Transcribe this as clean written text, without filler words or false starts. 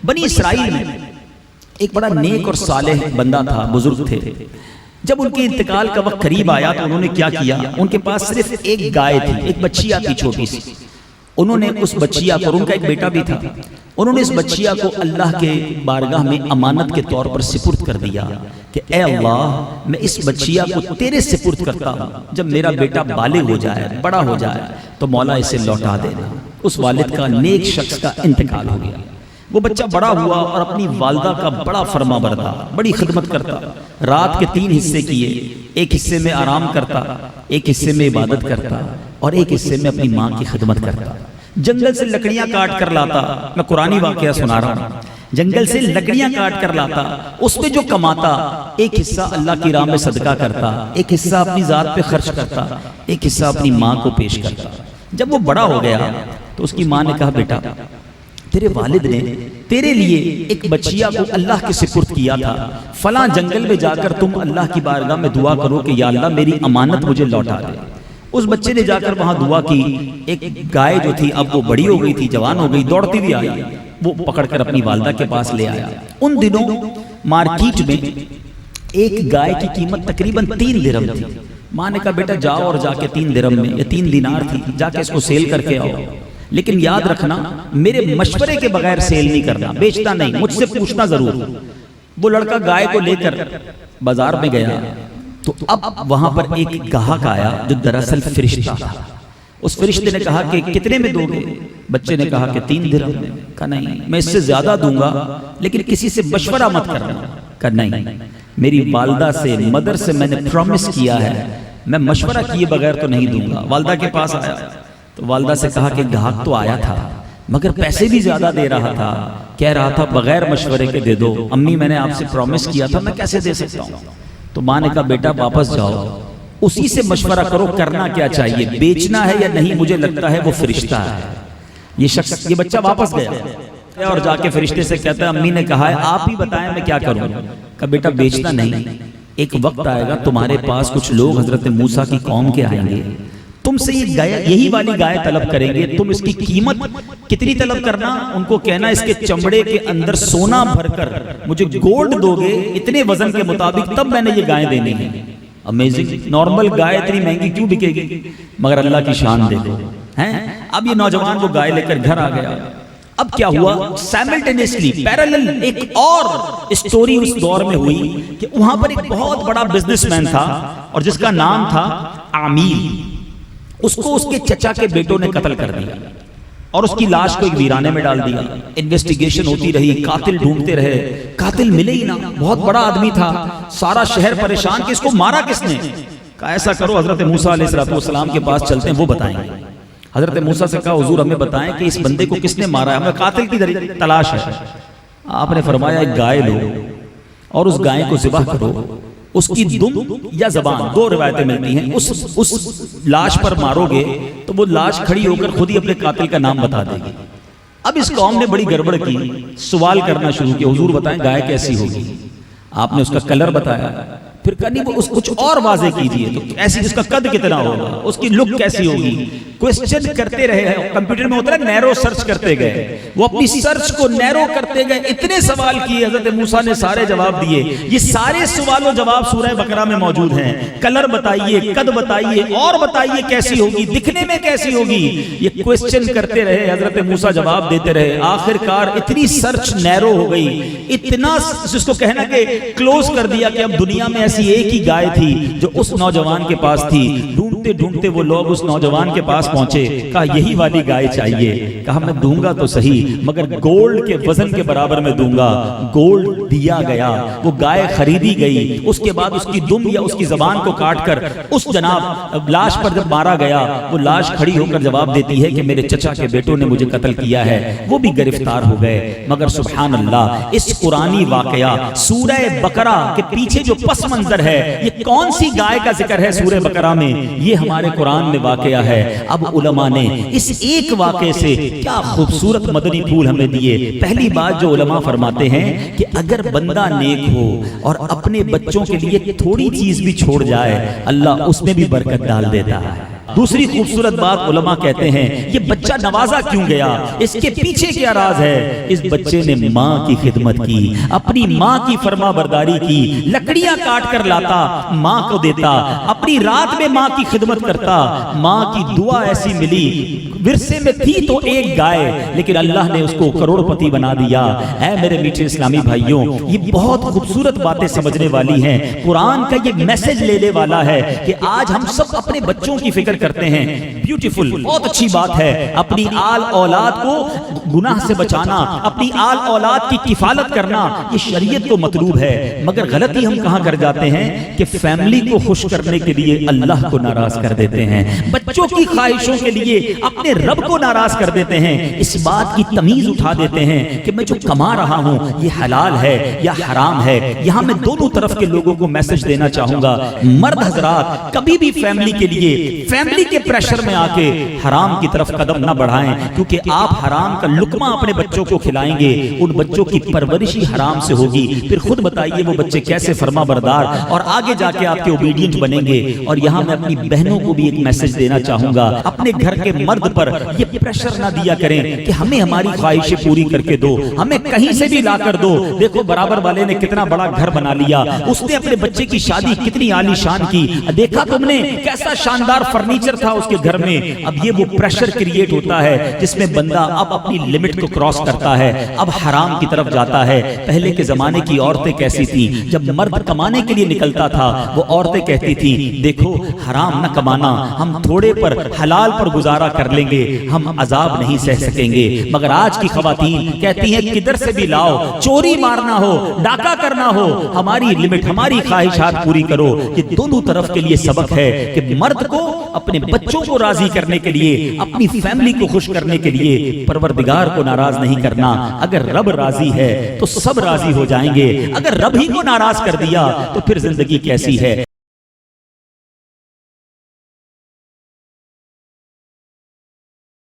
بنی اسرائیل میں ایک بڑا نیک اور صالح بندہ تھا، بزرگ تھے. جب ان کے انتقال کا وقت قریب آیا تو انہوں نے کیا کیا، ان کے پاس صرف ایک گائے تھی، ایک بچیا تھی چھوٹی سی. انہوں نے اس بچیا کو، اور ان کا ایک بیٹا بھی تھا، انہوں نے اس بچیا کو اللہ کے بارگاہ میں امانت کے طور پر سپرد کر دیا کہ اے اللہ، میں اس بچیا کو تیرے سپرد کرتا ہوں، جب میرا بیٹا بالغ ہو جائے، بڑا ہو جائے تو مولا اسے لوٹا دینا. اس والد کا، نیک شخص کا انتقال ہو گیا. وہ بچہ بڑا ہوا اور اپنی والدہ کا بڑا فرما بردار، بڑی خدمت کرتا. رات کے 3 حصے کیے، ایک حصے میں آرام کرتا، ایک حصے میں عبادت کرتا، اور ایک حصے میں اپنی ماں کی خدمت کرتا. جنگل سے لکڑیاں کاٹ کر لاتا، میں قرآنی واقعہ سنا رہا ہوں، جنگل سے لکڑیاں کاٹ کر لاتا، اس پہ جو کماتا ایک حصہ اللہ کی راہ میں صدقہ کرتا، ایک حصہ اپنی ذات پہ خرچ کرتا، ایک حصہ اپنی ماں کو پیش کرتا. جب وہ بڑا ہو گیا تو اس کی ماں نے کہا بیٹا، تیرے والد نے تیرے لیے ایک بچیا کو اللہ کے سپرد کیا تھا، فلاں جنگل میں جا کر تم اللہ کی بارگاہ میں دعا کرو کہ یا اللہ میری امانت مجھے لوٹا دے. اس بچے نے جا کر وہاں دعا کی. ایک گائے جو تھی اب وہ بڑی ہو گئی تھی، جوان ہو گئی، دوڑتی بھی آئی، وہ پکڑ کر اپنی والدہ کے پاس لے آیا. ان دنوں مارکیٹ میں ایک گائے کی قیمت تقریباً 3 درہم تھی. ماں نے کہا بیٹا جاؤ اور جا کے 3 درہم میں، یا 3 دینار تھی، جا کے اس کو سیل کر کے آؤ، لیکن یاد رکھنا میرے مشورے کے بغیر سیل نہیں کرنا، بیچنا نہیں، مجھ سے پوچھنا ضرور. وہ لڑکا گائے کو لے کر بازار میں گیا تو اب وہاں پر ایک گاہک آیا جو دراصل فرشتہ تھا. اس فرشتے نے کہا کہ کتنے میں دو گے؟ بچے نے کہا کہ 3 درہم میں. کہا نہیں، میں اس سے زیادہ دوں گا لیکن کسی سے مشورہ مت کرنا. کہا نہیں، میری والدہ سے، مدر سے میں نے پرومس کیا ہے، میں مشورہ کیے بغیر تو نہیں دوں گا. والدہ کے پاس آیا تو والدہ سے کہا کہ گاہک تو آیا تھا مگر پیسے بھی زیادہ دے رہا تھا، کہہ رہا تھا بغیر مشورے کے دے دو. امی میں نے آپ سے پرومس کیا تھا، میں کیسے دے سکتا ہوں؟ تو ماں نے کہا بیٹا واپس جاؤ، اسی سے مشورہ کرو کرنا کیا چاہیے، بیچنا ہے یا نہیں. مجھے لگتا ہے وہ فرشتہ ہے. یہ شخص، یہ بچہ واپس گیا اور جا کے فرشتے سے کہتا ہے امی نے کہا ہے آپ ہی بتائیں میں کیا کروں. کہا بیٹا بیچنا نہیں، ایک وقت آئے گا تمہارے پاس کچھ لوگ حضرت موسیٰ کی قوم کے آئیں گے، تم سے یہ گائے، یہی والی گائے طلب کریں گے. تم اس کی قیمت کتنی طلب کرنا، ان کو کہنا اس کے چمڑے کے اندر سونا بھر کر مجھے گولڈ دو گے اتنے وزن کے مطابق، تب میں نے یہ گائے دینی ہے. امیزنگ. نارمل گائے اتنی مہنگی کیوں بکے گی؟ مگر اللہ کی شان دیکھو. اب یہ نوجوان وہ گائے لے کر گھر آ گیا. اب کیا ہوا، سائملٹینیسلی پیرالل ایک اور اسٹوری اس دور میں ہوئی کہ وہاں پر ایک بہت بڑا بزنس مین تھا اور جس کا نام تھا عامیل. اس کو اس کے چچا کے بیٹوں نے قتل کر دیا اور اس کی لاش کو ایک ویرانے میں ڈال دیا. انویسٹیگیشن ہوتی رہی، قاتل ڈھونڈتے رہے، قاتل ملے ہی نہ. بہت بڑا آدمی تھا، سارا شہر پریشان کہ اس کو مارا کس نے. کہا ایسا کرو حضرت موسیٰ علیہ السلام کے پاس چلتے ہیں، وہ بتائیں گے. حضرت موسیٰ سے کہا حضور ہمیں بتائیں کہ اس بندے کو کس نے مارا ہے، ہمیں قاتل کی تلاش ہے. آپ نے فرمایا ایک گائے لو اور اس گائے کو ذبح کرو، اس کی دم یا زبان، 2 روایتیں ملتی ہیں، اس لاش پر مارو گے تو وہ لاش کھڑی ہو کر خود ہی اپنے قاتل کا نام بتا دے گی. اب اس قوم نے بڑی گڑبڑ کی، سوال کرنا شروع کیا حضور بتائیں گائے کیسی ہوگی. آپ نے اس کا کلر بتایا، پھر کہا وہ کچھ اور واضح کیجئے، تو ایسی اس کا قد کتنا ہوگا، اس کی لک کیسی ہوگی. کوئسچن کرتے رہے ہیں، کمپیوٹر میں ہوتا ہے نیرو سرچ کرتے گئے، وہ اپنی سرچ کو نیرو کرتے گئے، اتنے سوال کیے، حضرت موسیٰ نے سارے جواب دیے. یہ سارے سوال و جواب سورہ بقرہ میں موجود ہیں. کلر بتائیے، قد بتائیے، اور بتائیے کیسی ہوگی، دکھنے میں کیسی ہوگی. یہ کوئسچن کرتے رہے، حضرت موسیٰ جواب دیتے رہے. آخر کار اتنی سرچ نیرو ہو گئی، اتنا جس کو کہنا کہ کلوز کر دیا کہ اب دنیا میں ایسی ایک ہی گائے تھی جو اس نوجوان کے پاس تھی. ڈھونڈتے ڈھونڈتے وہ لوگ اس نوجوان کے پاس پہنچے. کہا یہی والی گائے چاہیے. کہا میں دوں گا تو صحیح مگر گولڈ کے وزن کے برابر میں دوں گا. گولڈ دیا گیا، وہ گائے خریدی گئی. اس کے بعد اس کی دم یا اس کی زبان کو کاٹ کر اس جناب لاش پر جب مارا گیا، وہ لاش کھڑی ہو کر جواب دیتی ہے کہ میرے چچا کے بیٹوں نے مجھے قتل کیا ہے. وہ بھی گرفتار ہو گئے. مگر سبحان اللہ، اس قرآنی واقعہ سورہ بقرہ کے پیچھے جو پس منظر ہے، یہ کون سی گائے کا ذکر ہے سورہ بقرہ میں؟ یہ ہمارے قرآن میں واقعہ ہے. اب علماء نے اس ایک واقعے سے کیا خوبصورت مدنی پھول ہمیں دیے. پہلی بات جو علماء فرماتے ہیں کہ اگر بندہ نیک ہو اور اپنے بچوں کے لیے تھوڑی چیز بھی چھوڑ جائے، اللہ اس میں بھی برکت ڈال دیتا ہے. دوسری خوبصورت بات علماء کہتے ہیں یہ بچہ نوازا کیوں گیا، اس کے پیچھے کیا راز ہے؟ اس بچے نے ماں کی خدمت کی، اپنی ماں کی فرما برداری کی، لکڑیاں کاٹ کر لاتا ماں کو دیتا، اپنی رات میں ماں کی خدمت کرتا، ماں کی دعا ایسی ملی، ورثے میں تھی تو ایک گائے لیکن اللہ نے اس کو کروڑ پتی بنا دیا۔ اے میرے میٹھے اسلامی بھائیوں، یہ بہت خوبصورت باتیں سمجھنے والی ہیں، قرآن کا یہ میسج لینے والا ہے کہ آج ہم سب اپنے بچوں کی فکر کرتے ہیں، بیوٹیفل، بہت اچھی بات ہے، اپنی آل اولاد کو گناہ سے بچانا، اپنی آل اولاد کی کفالت کرنا، یہ شریعت کو مطلوب ہے، مگر غلطی ہم کہاں کر جاتے ہیں کہ فیملی کو خوش کرنے کے لیے اللہ کو ناراض کر دیتے ہیں، بچوں کی خواہشوں کے لیے اپنے رب کو ناراض کر دیتے ہیں، اس بات کی تمیز اٹھا دیتے ہیں کہ میں جو کما رہا ہوں یہ حلال ہے یا حرام ہے۔ یہاں میں دونوں طرف کے لوگوں کو میسج دینا چاہوں گا، مرد حضرات کبھی بھی فیملی کے لیے، فیملی کے پریشر میں آ کے حرام کی طرف قدم نہ بڑھائیں، کیونکہ آپ حرام کا لقمہ اپنے بچوں کو کھلائیں گے، ان بچوں کی پرورش ہی حرام سے ہوگی، پھر خود بتائیے وہ بچے کیسے فرما بردار اور آگے جا کے آپ کے اوبیڈینٹ بنیں گے۔ اور یہاں میں اپنی بہنوں کو بھی ایک میسج دینا چاہوں گا، اپنے گھر کے مرد پر یہ پریشر نہ دیا کریں کہ ہمیں ہماری خواہشیں پوری کر کے دو، ہمیں کہیں سے بھی لا کر دو۔ دیکھو برابر والے نے کتنا بڑا گھر بنا لیا، اس نے اپنے بچے کی شادی کتنی عالی شان کی، دیکھا تم نے کیسا شاندار فرنیچر تھا اس کے گھر میں۔ اب یہ وہ پریشر کریٹ ہوتا ہے جس میں بندہ اب اپنی لمٹ کو کراس کرتا ہے، اب حرام کی طرف جاتا ہے۔ پہلے کے زمانے کی عورتیں کیسی تھیں، جب مرد کمانے کے لیے نکلتا تھا وہ عورتیں کہتی تھیں دیکھو حرام نہ کمانا، ہم تھوڑے پر حلال پر گزارا کر لیں گے، ہم عذاب نہیں سہ سکیں گے۔ مگر آج کی خواتین کہتی ہیں کدھر سے بھی لاؤ، چوری مارنا ہو، ڈاکہ کرنا ہو، ہماری لمٹ، ہماری خواہشات پوری کرو۔ یہ دونوں طرف کے لیے سبق ہے کہ مرد کو اپنے بچوں کو راضی کرنے کے لیے، اپنی فیملی کو خوش کرنے کے لیے پروردگار کو ناراض نہیں کرنا۔ اگر رب راضی ہے تو سب راضی ہو جائیں گے، اگر رب ہی کو ناراض کر دیا تو پھر زندگی کیسی ہے؟